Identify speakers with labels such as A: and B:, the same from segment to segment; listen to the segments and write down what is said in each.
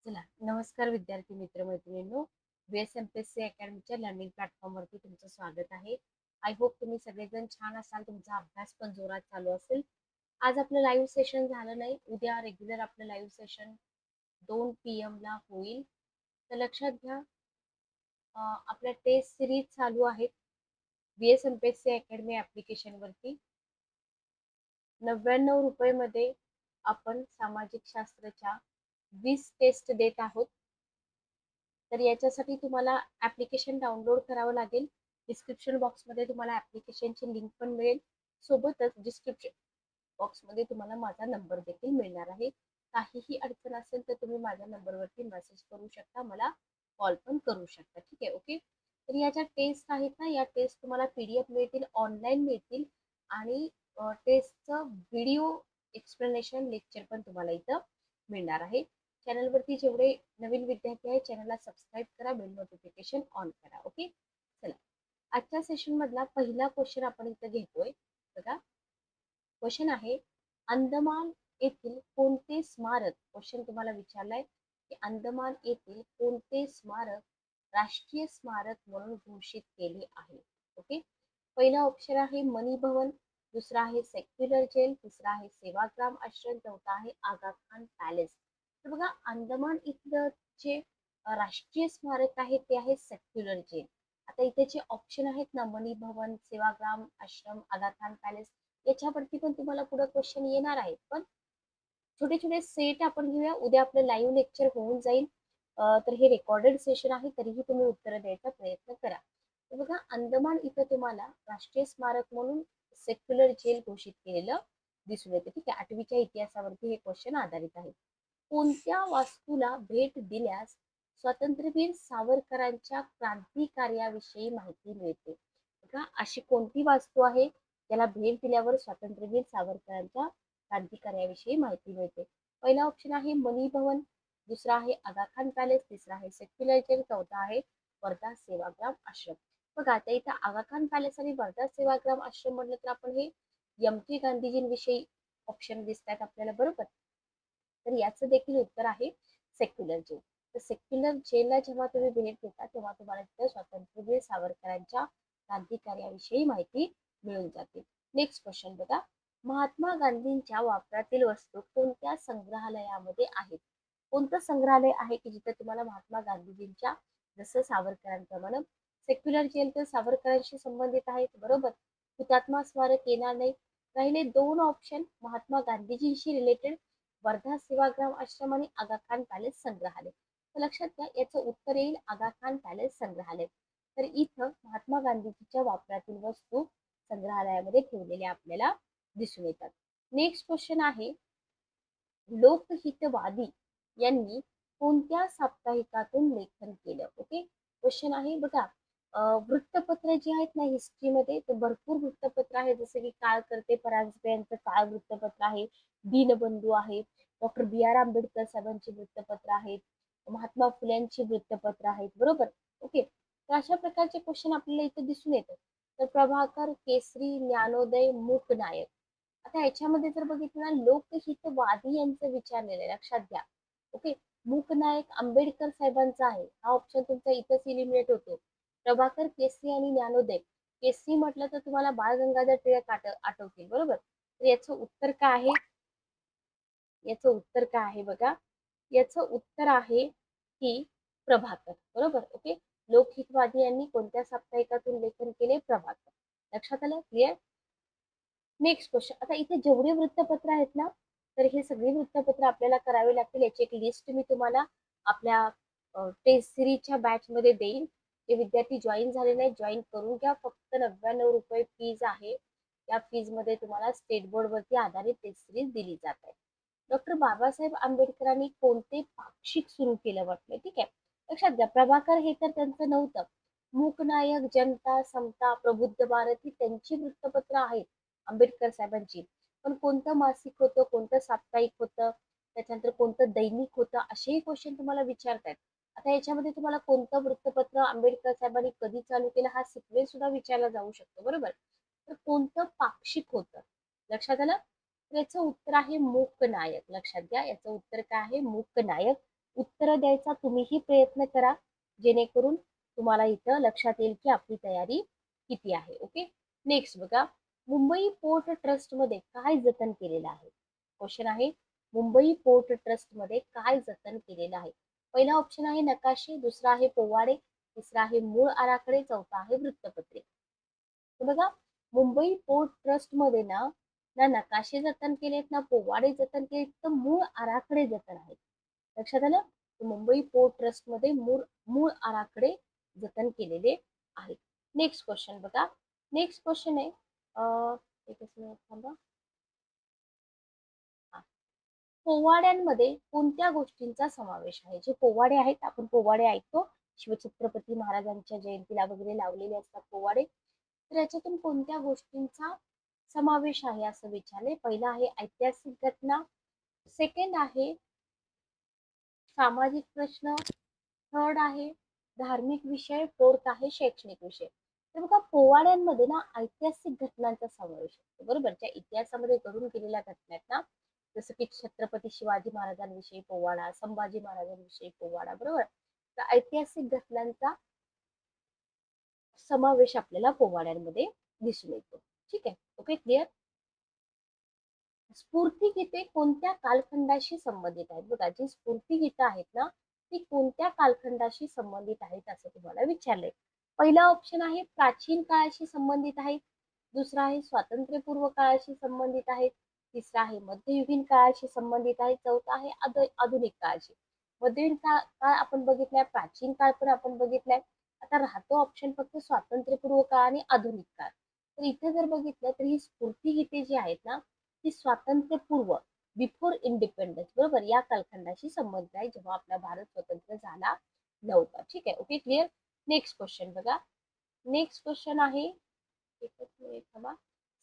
A: चला, नमस्कार विद्यार्थी मित्र मैत्रिणींनो. VSMPSC अकॅडमीच्या लर्निंग प्लॅटफॉर्मवरती तुमचं स्वागत आहे. आय होप तुम्ही सगळेजण छान असाल, तुमचा अभ्यास पण जोरात चालू असेल. आज आपलं लाईव्ह सेशन झालं नाही, उद्या रेग्युलर आपलं लाईव्ह सेशन 2 PM ला होईल. तर लक्षात घ्या, आपल्या टेस्ट सिरीज चालू आहेत VSMPSC अकॅडमी ॲप्लिकेशनवरती. 99 रुपये आपण सामाजिक शास्त्राच्या 20 टेस्ट देत आहोत. तर याच्यासाठी तुम्हाला ॲप्लिकेशन डाउनलोड करावं लागेल. डिस्क्रिप्शन बॉक्समध्ये तुम्हाला ॲप्लिकेशनची लिंक पण मिळेल. सोबतच डिस्क्रिप्शन बॉक्समध्ये तुम्हाला माझा नंबर देखील मिळणार आहे. काहीही अडचण असेल तर तुम्ही माझ्या नंबरवरती मेसेज करू शकता, मला कॉल पण करू शकता. ठीक आहे, ओके. तर या ज्या टेस्ट आहेत ना, या टेस्ट तुम्हाला PDF मिळतील, ऑनलाईन मिळतील आणि टेस्टचं व्हिडिओ एक्सप्लेनेशन लेक्चर पण तुम्हाला इथं मिळणार आहे. चॅनलवरती जेवढे नवीन विद्यार्थी आहेत चॅनलला सबस्क्राईब करा, बेल नोटिफिकेशन ऑन करा. ओके, चला. आजच्या सेशन मधला पहिला क्वेश्चन आपण इथं घेतोय. बघा, क्वेश्चन आहे, अंदमान येथील कोणते स्मारक, क्वेश्चन तुम्हाला विचारलाय की अंदमान येथील कोणते स्मारक राष्ट्रीय स्मारक म्हणून घोषित केले आहे. ओके, पहिला ऑप्शन आहे मनी भवन, दुसरा आहे सेक्युलर जेल, तिसरा आहे सेवाग्राम आश्रम, चौथा आहे आगा खान पॅलेस. तर बघा, अंदमान इथलं जे राष्ट्रीय स्मारक आहे ते आहे सेक्युलर जेल. आता इथे जे ऑप्शन आहेत ना, मनी भवन, सेवाग्राम आश्रम, आगा खान पॅलेस, याच्यावरती पण तुम्हाला पुढे क्वेश्चन येणार आहेत. पण छोटे छोटे सेट आपण घेऊया, उद्या आपलं लाईव्ह लेक्चर होऊन जाईल. तर हे रेकॉर्डेड सेशन आहे, तरीही तुम्ही उत्तर द्यायचा प्रयत्न करा. तर बघा, अंदमान इथं तुम्हाला राष्ट्रीय स्मारक म्हणून सेक्युलर जेल घोषित केलेलं दिसून येते. ठीक आहे, 8वीच्या इतिहासावरती हे क्वेश्चन आधारित आहे. कोणत्या वास्तूला भेट दिल्यास स्वातंत्र्यवीर सावरकरांच्या क्रांतिकार्याविषयी माहिती मिळते? बघा, अशी कोणती वास्तू आहे ज्याला भेट दिल्यावर स्वातंत्र्यवीर सावरकरांच्या क्रांतिकार्याविषयी माहिती मिळते? पहिला ऑप्शन आहे मनी भवन, दुसरा आहे आगा खान पॅलेस, तिसरा आहे सेक्युलर जेल, चौथा आहे वर्धा सेवाग्राम आश्रम. बघा, आता इथं आगा खान पॅलेस आणि वर्धा सेवाग्राम आश्रम म्हटलं तर आपण हे यमठी गांधीजींविषयी ऑप्शन दिसत आहेत आपल्याला, बरोबर. तर याचं देखील उत्तर आहे सेक्युलर जेल. तर सेक्युलर जेलला जेव्हा तुम्ही भेट देता तेव्हा तुम्हाला तिथे स्वातंत्र्यवीर सावरकरांच्या क्रांतिकार्याविषयी माहिती मिळून जाते. नेक्स्ट क्वेश्चन बघा, महात्मा गांधींच्या वापरातील वस्तू कोणत्या संग्रहालयामध्ये आहेत? कोणतं संग्रहालय आहे की जिथे तुम्हाला महात्मा गांधीजींच्या, जसं सावरकरांप्रमाणे, सेक्युलर जेल तर सावरकरांशी संबंधित आहेत, बरोबर. हुतात्मा स्मारक येणार नाही. राहिले दोन ऑप्शन महात्मा गांधीजींशी रिलेटेड, वर्धा सेवाग्राम आश्रम आणि आगा खान पॅलेस संग्रहालय. तर लक्षात घ्या, याचं उत्तर येईल आगा खान पॅलेस संग्रहालय. तर इथं महात्मा गांधीजीच्या वापरातील वस्तू संग्रहालयामध्ये ठेवलेल्या आपल्याला दिसून येतात. नेक्स्ट क्वेश्चन आहे, लोकहितवादी यांनी कोणत्या साप्ताहिकातून लेखन केलं? ओके, क्वेश्चन आहे बघा, वृत्तपत्र जे आहेत ना हिस्ट्रीमध्ये, तर भरपूर वृत्तपत्र आहे, जसे की काळ करते परांजपे यांचं काळ वृत्तपत्र आहे, दीनबंधू आहे, डॉक्टर BR आंबेडकर साहेबांची वृत्तपत्र आहेत, महात्मा फुल्यांची वृत्तपत्र आहेत, बरोबर. ओके, तर अशा प्रकारचे क्वेश्चन आपल्याला इथे दिसून येतात. तर प्रभाकर, केसरी, ज्ञानोदय, मूकनायक. आता याच्यामध्ये जर बघितलं ना, लोकहितवादी यांचं विचारलेलं आहे, लक्षात घ्या. ओके, मूकनायक आंबेडकर साहेबांचा आहे, हा ऑप्शन तुमचा इथंच इलिमिनेट होतो. प्रभाकर, केसरी आणि ज्ञानोदय. केसरी म्हटलं तर तुम्हाला बाळ गंगाधर टिळक आठवतील, बरोबर. तर याचं उत्तर काय आहे? याचं उत्तर काय आहे बघा, याचं उत्तर आहे की प्रभाकर, बरोबर. ओके, लोकहितवादी यांनी कोणत्या साप्ताहिकातून लेखन केले? प्रभाकर. लक्षात आलं? क्लिअर? नेक्स्ट क्वेश्चन, आता इथे जेवढे वृत्तपत्र आहेत ना, तर हे सगळी वृत्तपत्र आपल्याला करावे लागतील. याची एक लिस्ट मी तुम्हाला आपल्या टेस्ट सिरीजच्या बॅच मध्ये देईन. जे विद्यार्थी जॉईन झाले नाही, जॉईन करून घ्या. फक्त 99 रुपये फीज आहे. या फीज मध्ये तुम्हाला स्टेट बोर्ड वरती आधारित टेस्ट सिरीज दिली जात आहे. डॉक्टर बाबासाहेब आंबेडकरांनी कोणते पाक्षिक सुरू केलं म्हटलं? ठीक आहे, लक्षात घ्या, प्रभाकर हे तर त्यांचं नव्हतं. मूकनायक, जनता, समता, प्रबुद्ध भारत ही त्यांची वृत्तपत्र आहेत आंबेडकर साहेबांची. पण कोणतं मासिक होतं, कोणतं साप्ताहिक होतं, त्याच्यानंतर कोणतं दैनिक होतं, असेही क्वेश्चन तुम्हाला विचारतायत. आता याच्यामध्ये तुम्हाला कोणतं वृत्तपत्र आंबेडकर साहेबांनी कधी चालू केलं हा सिक्वेन्स सुद्धा विचारला जाऊ शकतो, बरोबर. तर कोणतं पाक्षिक होतं? लक्षात आलं? तर याचं उत्तर आहे मूकनायक. लक्षात घ्या, याचं उत्तर काय आहे? मूकनायक. उत्तर द्यायचा तुम्हीही प्रयत्न करा, जेणेकरून तुम्हाला इथं लक्षात येईल की आपली तयारी किती आहे. ओके. नेक्स्ट बघा, मुंबई पोर्ट ट्रस्ट मध्ये काय जतन केलेलं आहे? क्वेश्चन आहे, मुंबई पोर्ट ट्रस्ट मध्ये काय जतन केलेलं आहे? पहिला ऑप्शन आहे नकाशे, दुसरा आहे पोवाडे, तिसरा आहे मूळ आराखडे, चौथा आहे वृत्तपत्रे. तर बघा, मुंबई पोर्ट ट्रस्ट मध्ये ना ना नकाशे जतन केलेत, ना पोवाडे जतन केलेत, तर मूळ आराखडे जतन आहेत. लक्षात आलं? मुंबई पोर्ट ट्रस्ट मध्ये मूळ मूळ आराखडे जतन केलेले आहेत. नेक्स्ट क्वेश्चन बघा, नेक्स्ट क्वेश्चन आहे एकच मिनिट थांबा. पोवाड्यांमध्ये कोणत्या गोष्टींचा समावेश आहे? जे पोवाडे आहेत, आपण पोवाडे ऐकतो, शिवछत्रपती महाराजांच्या जयंतीला वगैरे लावलेले असतात पोवाडे, तर याच्यातून कोणत्या गोष्टींचा समावेश आहे असं विचारले. पहिला आहे ऐतिहासिक घटना, सेकंड आहे सामाजिक प्रश्न, थर्ड आहे धार्मिक विषय, फोर्थ आहे शैक्षणिक विषय. तर बघा, पोवाड्यांमध्ये ना ऐतिहासिक घटनांचा समावेश असतो, बरोबर, ज्या इतिहासामध्ये घडून गेलेल्या घटना आहेत ना, जसं की छत्रपती शिवाजी महाराजांविषयी पोवाडा, संभाजी महाराजांविषयी पोवाडा, बरोबर. तर ऐतिहासिक घटनांचा समावेश आपल्याला पोवाड्यांमध्ये दिसून येतो. ठीक आहे. Okay, clear. स्फूर्तिगीते कोणत्या कालखंडाशी संबंधित आहेत? बघा, जी स्फूर्तिगीतं आहेत ना, ती कोणत्या कालखंडाशी संबंधित आहेत असं तुम्हाला विचारलंय. पहिला ऑप्शन आहे प्राचीन काळाशी संबंधित आहेत, दुसरा आहे स्वातंत्र्यपूर्व काळाशी संबंधित आहेत, तिसरा आहे मध्ययुगीन काळाशी संबंधित आहे, चौथा आहे आधुनिक काळाशी. मध्ययुगीन काळ आपण बघितलाय, प्राचीन काळ पण आपण बघितलाय. आता राहतो ऑप्शन फक्त स्वातंत्र्यपूर्व काळ आणि आधुनिक काळ. तर इथे जर बघितलं तर ही स्फूर्तिगीते जी आहेत ना, ती स्वातंत्र्यपूर्व, बिफोर इंडिपेंडन्स, बरोबर, या कालखंडाशी संबंधित आहे, जेव्हा आपला भारत स्वतंत्र झाला नव्हता. ठीक आहे. Okay, clear. नेक्स्ट क्वेश्चन बघा, नेक्स्ट क्वेश्चन आहे, एकच मिनिट थांबा.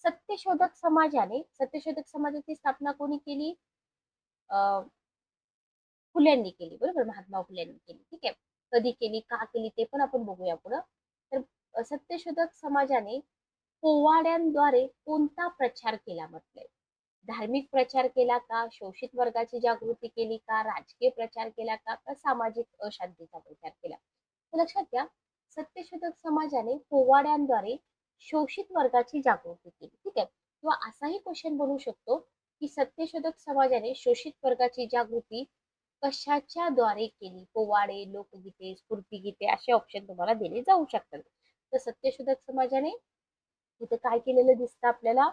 A: सत्यशोधक समाजाची स्थापना कोणी केली? फुल्यांनी केली, बरोबर, महात्मा फुल्यांनी केली. ठीक आहे. कधी केली, का केली, ते पण आपण बघूया पुढं. तर सत्यशोधक समाजाने पोवाड्यांद्वारे कोणता प्रचार केला म्हटलंय? धार्मिक प्रचार केला का, शोषित वर्गाची जागृती केली का, राजकीय प्रचार केला का, का सामाजिक अशांतीचा प्रचार केला? तर लक्षात घ्या, सत्यशोधक समाजाने पोवाड्यांद्वारे शोषित वर्गाची जागृती केली. ठीक आहे. किंवा असाही क्वेश्चन बनू शकतो की सत्यशोधक समाजाने शोषित वर्गाची जागृती कशाच्या द्वारे केली? पोवाडे, लोकगीते, स्फूर्तिगीते असे ऑप्शन तुम्हाला दिले जाऊ शकतात. तर सत्यशोधक समाजाने इथे काय केलेलं दिसतं आपल्याला?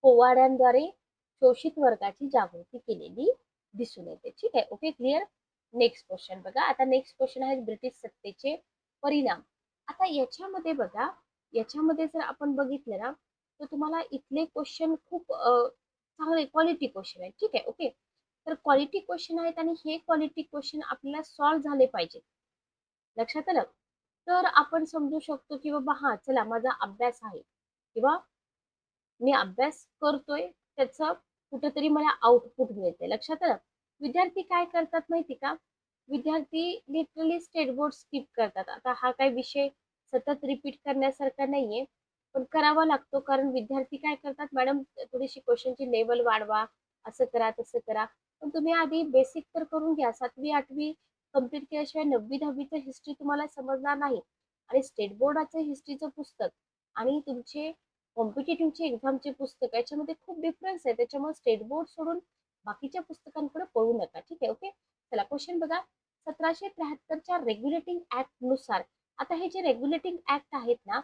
A: पोवाड्यांद्वारे शोषित वर्गाची जागृती केलेली दिसून येते. ठीक आहे. Okay, clear. नेक्स्ट क्वेश्चन बघा, आता नेक्स्ट क्वेश्चन आहे ब्रिटिश सत्तेचे परिणाम. आता याच्यामध्ये बघा, याच्यामध्ये जर आपण बघितलं ना, तर तुम्हाला इथले क्वेश्चन खूप चांगले क्वालिटी क्वेश्चन आहेत. ठीक आहे. ओके, तर क्वालिटी क्वेश्चन आहेत आणि हे क्वालिटी क्वेश्चन आपल्याला सॉल्व्ह झाले पाहिजेत. लक्षात आलं? तर आपण समजू शकतो की बाबा हा चला माझा अभ्यास आहे, किंवा मी अभ्यास करतोय, त्याचं कुठेतरी मला आउटपुट मिळते. लक्षात आलं? विद्यार्थी काय करतात माहिती का? विद्यार्थी लिटरली स्टेट बोर्ड स्किप करतात. आता हा काही विषय सतत रिपीट करण्यासारखा नाहीये, पण करावा लागतो, कारण विद्यार्थी काय करतात, मॅडम थोडीशी क्वेश्चनची लेवल वाढवा, असं करा, तसं करा. पण तुम्ही आधी बेसिक तर करून घ्या. 7वी 8वी कंप्लीट केल्याशिवाय 9वी 10वीचं हिस्ट्री तुम्हाला समजणार नाही. आणि स्टेट बोर्डाचं हिस्ट्रीचं पुस्तक आणि तुमचे कॉम्पिटेटिव्हचे एक्झामचे पुस्तक याच्यामध्ये खूप डिफरन्स आहे. त्याच्यामुळे स्टेट बोर्ड सोडून बाकीच्या पुस्तकांकडे पळू नका. ठीक आहे. ओके, चला क्वेश्चन बघा. 1773च्या रेग्युलेटिंग ऍक्ट नुसार, आता हे जे रेग्युलेटिंग ऍक्ट आहेत ना,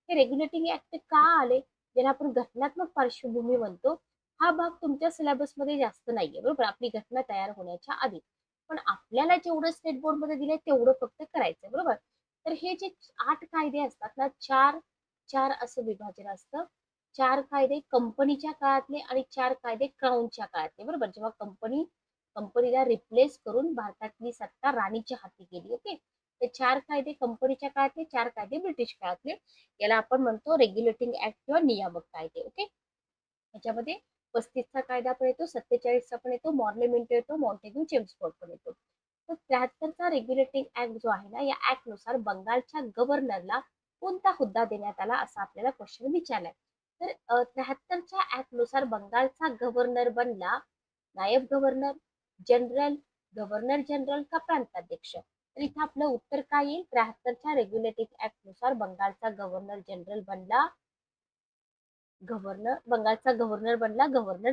A: हे रेग्युलेटिंग ऍक्ट का आले, ज्याला आपण घटनात्मक पार्श्वभूमी म्हणतो, हा भाग तुमच्या सिलेबसमध्ये जास्त नाहीये, बरोबर, आपली घटना तयार होण्याच्या आधी. पण आपल्याला जेवढं स्टेट बोर्ड मध्ये दिलंय तेवढं फक्त करायचंय, बरोबर. तर हे जे 8 कायदे असतात ना, चार चार असं विभाजन असतं. 4 कायदे कंपनीच्या काळातले आणि 4 कायदे क्राऊनच्या काळातले, बरोबर, जेव्हा कंपनीला रिप्लेस करून भारतातली सत्ता राणीच्या हाती गेली. ओके, ते 4 कायदे कंपनीच्या काळातले, 4 कायदे ब्रिटिश काळातले, याला आपण म्हणतो रेग्युलेटिंग ऍक्ट किंवा नियामक कायदे. ओके, याच्यामध्ये 35चा कायदा पण येतो, 47चा पण येतो, मॉर्ले मिंटो येतो, मॉन्टेग्यू चेम्सफोर्ड पण येतो. तर 73चा रेग्युलेटिंग ऍक्ट जो आहे ना, या ऍक्ट नुसार बंगालच्या गव्हर्नरला कोणता हुद्दा देण्यात आला, असा आपल्याला क्वेश्चन विचारलाय. तर 73च्या ऍक्ट नुसार बंगालचा गव्हर्नर बनला नायब गव्हर्नर, जनरल, गव्हर्नर जनरल का प्रांताध्यक्ष? तर इथं आपलं उत्तर काय येईल? 73च्या रेग्युलेटिंग ऍक्ट नुसार बंगालचा गव्हर्नर जनरल बनला गव्हर्नर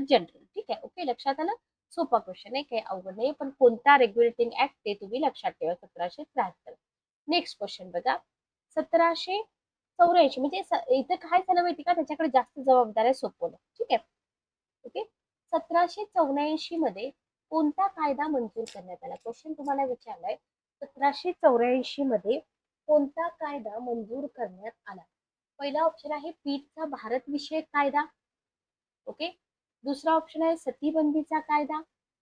A: जनरल. ठीक आहे, ओके, लक्षात आलं. सोपा क्वेश्चन आहे, काही अवघड नाही, पण कोणता रेग्युलेटिंग ऍक्ट ते तुम्ही लक्षात ठेवा. 1773. नेक्स्ट क्वेश्चन बघा. 1784 म्हणजे इथं काय झालं माहिती का, त्याच्याकडे जास्त जबाबदाऱ्या सोपवल्या. ठीक आहे, ओके. 1784 मध्ये कोणता कायदा मंजूर करण्यात आला? क्वेश्चन तुम्हाला विचारलाय. 1784 मध्ये कोणता कायदा मंजूर करण्यात आला? पहिला ऑप्शन आहे पीठचा भारत विषयक कायदा. ओके. दुसरा ऑप्शन आहे सतीबंदीचा कायदा.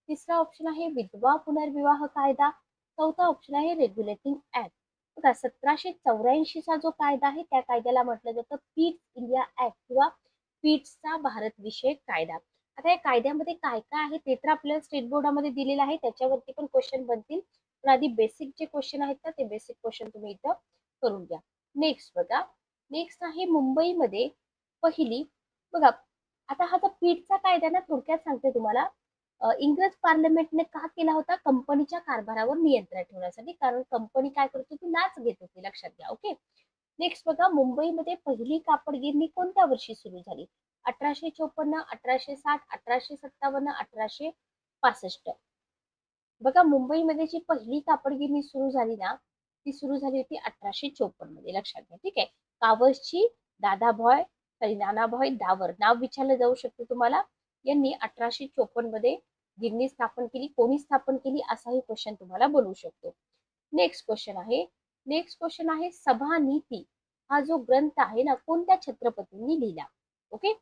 A: तिसरा ऑप्शन आहे विधवा पुनर्विवाह कायदा. चौथा ऑप्शन आहे रेग्युलेटिंग ऍक्ट. बघा, 1784चा जो कायदा आहे त्या कायद्याला म्हटलं जातं पीठ इंडिया ऍक्ट किंवा पीठचा भारत विषयक कायदा. आता या कायद्यामध्ये काय काय आहे ते तर आपल्याला स्टेट बोर्डामध्ये दिलेलं आहे, त्याच्यावरती पण क्वेश्चन बनतील. पण आधी बेसिक जे क्वेश्चन आहेत ना, ते बेसिक क्वेश्चन तुम्ही इथं करून घ्या. नेक्स्ट बघा. नेक्स्ट आहे मुंबईमध्ये पहिली, बघा आता हा जो पीठचा कायदा ना, थोडक्यात सांगते तुम्हाला. इंग्रज पार्लमेंटने का केला होता? कंपनीच्या कारभारावर नियंत्रण ठेवण्यासाठी, कारण कंपनी काय करत होती? लाच घेत होती, लक्षात घ्या. ओके. नेक्स्ट बघा, मुंबईमध्ये पहिली कापड गिरणी कोणत्या वर्षी सुरू झाली? 1854, 1860, 1857, 1865. बघा, मुंबईमध्ये जी पहिली कापड गिरणी सुरू झाली ना, ती सुरू झाली होती 1854 मध्ये, लक्षात घ्या. ठीक आहे. कावसची नानाभाई दावर नाव विचारलं जाऊ शकतं तुम्हाला. यांनी 1854 मध्ये गिरणी स्थापन केली. कोणी स्थापन केली असाही क्वेश्चन तुम्हाला बोलू शकतो. नेक्स्ट क्वेश्चन आहे सभानीती हा जो ग्रंथ आहे ना, कोणत्या छत्रपतींनी लिहिला? ओके.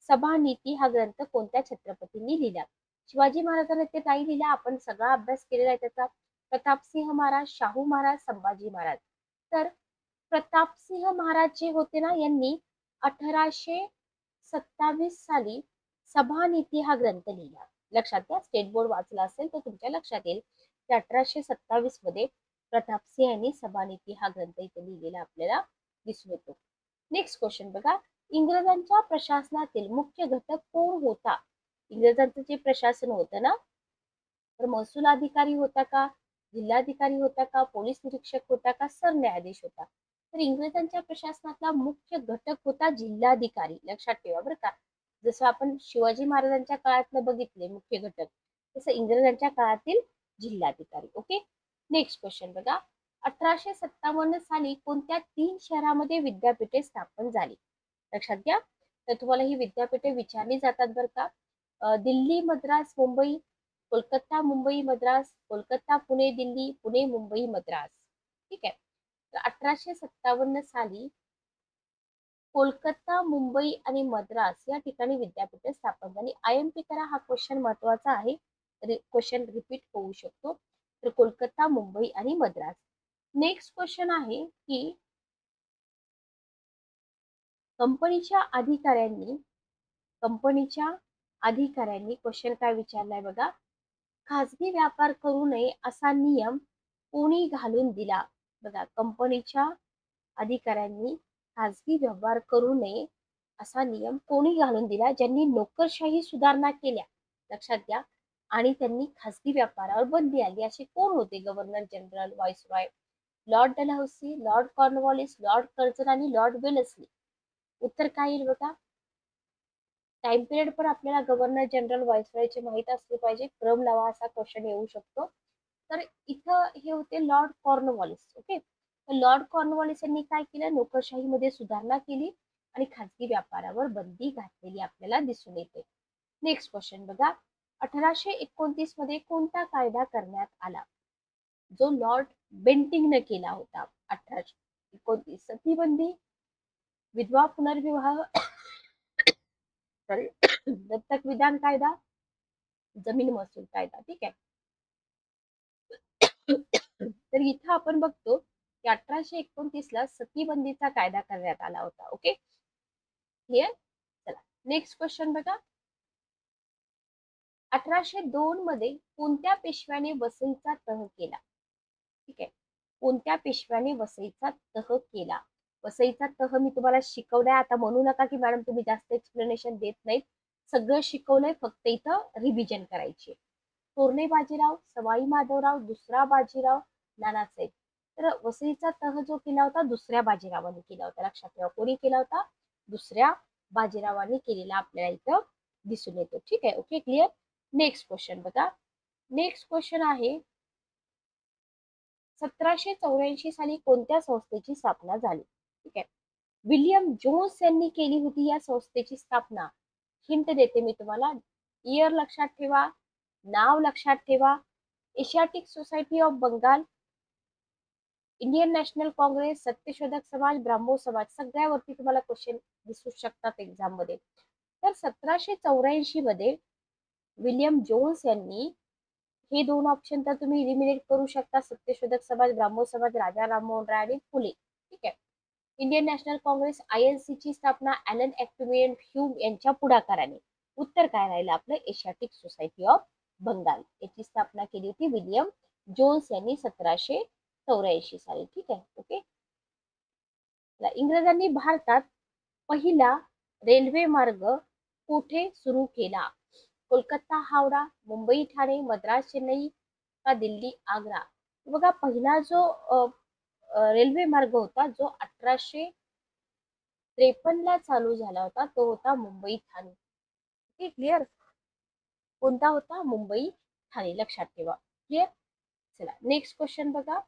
A: सभानीती हा ग्रंथ कोणत्या छत्रपतींनी लिहिला? शिवाजी महाराजांनी ते नाही लिहिला, आपण सगळा अभ्यास केलेला आहे त्याचा. प्रतापसिंह महाराज, शाहू महाराज, संभाजी महाराज. तर प्रतापसिंह महाराज जे होते ना, यांनी 1827 साली सभानीती हा ग्रंथ लिहिला. लक्षात घ्या, स्टेट बोर्ड वाचला असेल तर तुमच्या लक्षात येईल की 1827 मध्ये प्रतापसिंह यांनी सभानीती हा ग्रंथ इथे लिहिलेला आपल्याला दिसून येतो. नेक्स्ट क्वेश्चन बघा. इंग्रजांच्या प्रशासनातील मुख्य घटक कोण होता? इंग्रजांचं जे प्रशासन होतं ना, तर महसूल अधिकारी होता का, जिल्हाधिकारी होता का, पोलीस निरीक्षक होता का, सरन्यायाधीश होता? तर इंग्रजांच्या प्रशासनातला मुख्य घटक होता जिल्हाधिकारी. लक्षात ठेवा बरं का. जसं आपण शिवाजी महाराजांच्या काळातलं बघितले मुख्य घटक, तसं इंग्रजांच्या काळातील जिल्हाधिकारी. ओके. नेक्स्ट क्वेश्चन बघा. 1857 साली कोणत्या 3 शहरामध्ये विद्यापीठे स्थापन झाली? लक्षात घ्या. तर तुम्हाला ही विद्यापीठे विचारली जातात बरं का. दिल्ली, मद्रास, मुंबई, कोलकाता, मुंबई, मद्रास, कोलकाता, पुणे, दिल्ली, पुणे, मुंबई, मद्रास. ठीक आहे. तर 1857 साली कोलकाता, मुंबई आणि मद्रास या ठिकाणी विद्यापीठे स्थापन झाली. IMP करा, हा क्वेश्चन महत्वाचा आहे. क्वेश्चन रिपीट होऊ शकतो. तर कोलकाता, मुंबई आणि मद्रास. नेक्स्ट क्वेश्चन आहे की कंपनीच्या अधिकाऱ्यांनी क्वेश्चन काय विचारलाय बघा. खाजगी व्यापार करू नये असा नियम कोणी घालून दिला? बघा, कंपनीच्या अधिकाऱ्यांनी खाजगी व्यवहार करू नये असा नियम कोणी घालून दिला? ज्यांनी नोकरशाही सुधारणा केल्या, लक्षात घ्या, आणि त्यांनी खाजगी व्यापारावर बंदी आली, असे कोण होते? Governor general, viceroy, Lord Dalhousie, Lord Cornwallis, Lord Curzon आणि लॉर्ड वेलेस्ली. उत्तर काय येईल बघा. टाइम पिरियड पण आपल्याला गव्हर्नर जनरल व्हाईसरॉयचे माहित असले पाहिजे. क्रम लावा असा क्वेश्चन येऊ शकतो. तर इथं हे होते लॉर्ड कॉर्नवॉलिस. ओके. तर लॉर्ड कॉर्नवॉलिस यांनी काय केलं? नोकरशाहीमध्ये सुधारणा केली आणि खाजगी व्यापारावर बंदी घातलेली आपल्याला दिसून येते. नेक्स्ट क्वेश्चन बघा. 1829 मध्ये कोणता कायदा करण्यात आला जो लॉर्ड बेंटिंगने केला होता? 1829. सतीबंदी, विधवा पुनर्विवाह, दत्तक विधान कायदा, जमीन महसूल कायदा. ठीक आहे. तर इथं आपण बघतो की 1829 ला सतीबंदीचा कायदा करण्यात आला होता. Okay, clear. चला, नेक्स्ट क्वेश्चन बघा. 1802 मध्ये कोणत्या पेशव्याने वसईचा तह केला? ठीक आहे. कोणत्या पेशव्याने वसईचा तह केला? वसईचा तह मी तुम्हाला शिकवलाय. आता म्हणू नका की मॅडम तुम्ही जास्त एक्सप्लेनेशन देत नाहीत. सगळं शिकवलंय, फक्त इथं रिव्हिजन करायची. थोरले बाजीराव, सवाई माधवराव, दुसरा बाजीराव, नानासाहेब. तर वसईचा तह जो केला होता दुसऱ्या बाजीरावांनी केला होता. लक्षात ठेवा, कोणी केला होता? दुसऱ्या बाजीरावांनी केलेला आपल्याला इथं दिसून येतो. ठीक आहे, ओके, क्लिअर. नेक्स्ट क्वेश्चन बघा. नेक्स्ट क्वेश्चन आहे 1784 साली कोणत्या संस्थेची स्थापना झाली? ठीक आहे, विल्यम जोन्स यांनी केली होती या संस्थेची स्थापना. हिंट देते मी तुम्हाला, इयर लक्षात ठेवा, नाव लक्षात ठेवा. Asiatic Society of Bengal, Indian National Congress, Satyashodhak Samaj, Brahmo समाज. सगळ्यावरती तुम्हाला क्वेश्चन दिसू शकतात एक्झाम मध्ये. तर 1784 मध्ये विल्यम जोन्स यांनी, हे दोन ऑप्शन तर तुम्ही इलिमिनेट करू शकता, सत्यशोधक समाज, ब्राह्मो समाज, राजा राममोहन राय आणि फुले. ठीक आहे. इंडियन नॅशनल काँग्रेस INC ची स्थापना ॲलन ॲक्युमियन ह्यूम यांच्या पुढाकाराने. उत्तर काय राहिलं आपलं? एशियाटिक सोसायटी ऑफ बंगाल याची स्थापना केली होती विल्यम जोन्स यांनी 1784 साली. ठीक आहे, ओके. इंग्रजांनी भारतात पहिला रेल्वे मार्ग कुठे सुरू केला? कोलकाता हावडा, मुंबई ठाणे, मद्रास चेन्नई का दिल्ली आग्रा? बघा, पहिला जो रेल्वे मार्ग होता जो 1853 ला चालू झाला होता तो होता मुंबई ठाणे. क्लिअर. कोणता होता? मुंबई ठाणे. लक्षात ठेवा. क्लिअर. चला नेक्स्ट क्वेश्चन बघा.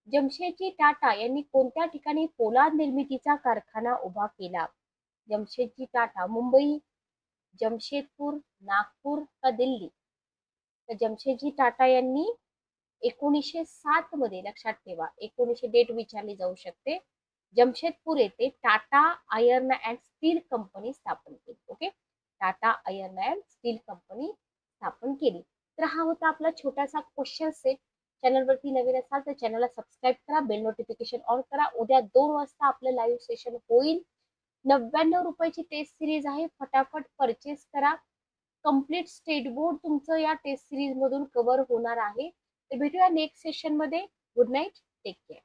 A: जमशेदजी टाटा यांनी कोणत्या ठिकाणी पोलाद निर्मितीचा कारखाना उभा केला? जमशेदजी टाटा, मुंबई, जमशेदपूर, नागपूर का दिल्ली? तर जमशेदजी टाटा यांनी 1907 मध्ये, लक्षात ठेवा, 1900 डेट विचारली जाऊ शकते, जमशेदपूर येथे Tata iron and still company स्थापन केली. Okay, Tata iron and still company स्थापन केली. तर हा होता आपला छोटासा क्वेश्चन सेट. चॅनलवरती नवीन असाल तर चॅनलला सबस्क्राईब करा, बेल नोटिफिकेशन ऑन करा. उद्या 2 वाजता आपलं लाईव्ह सेशन होईल. 99 रुपयाची टेस्ट सिरीज आहे, फटाफट परचेस करा. कम्प्लीट स्टेट बोर्ड तुमचं या टेस्ट सिरीज मधून कव्हर होणार आहे. तर भेटूया नेक्स्ट सेशन मध्ये. Good night, take care.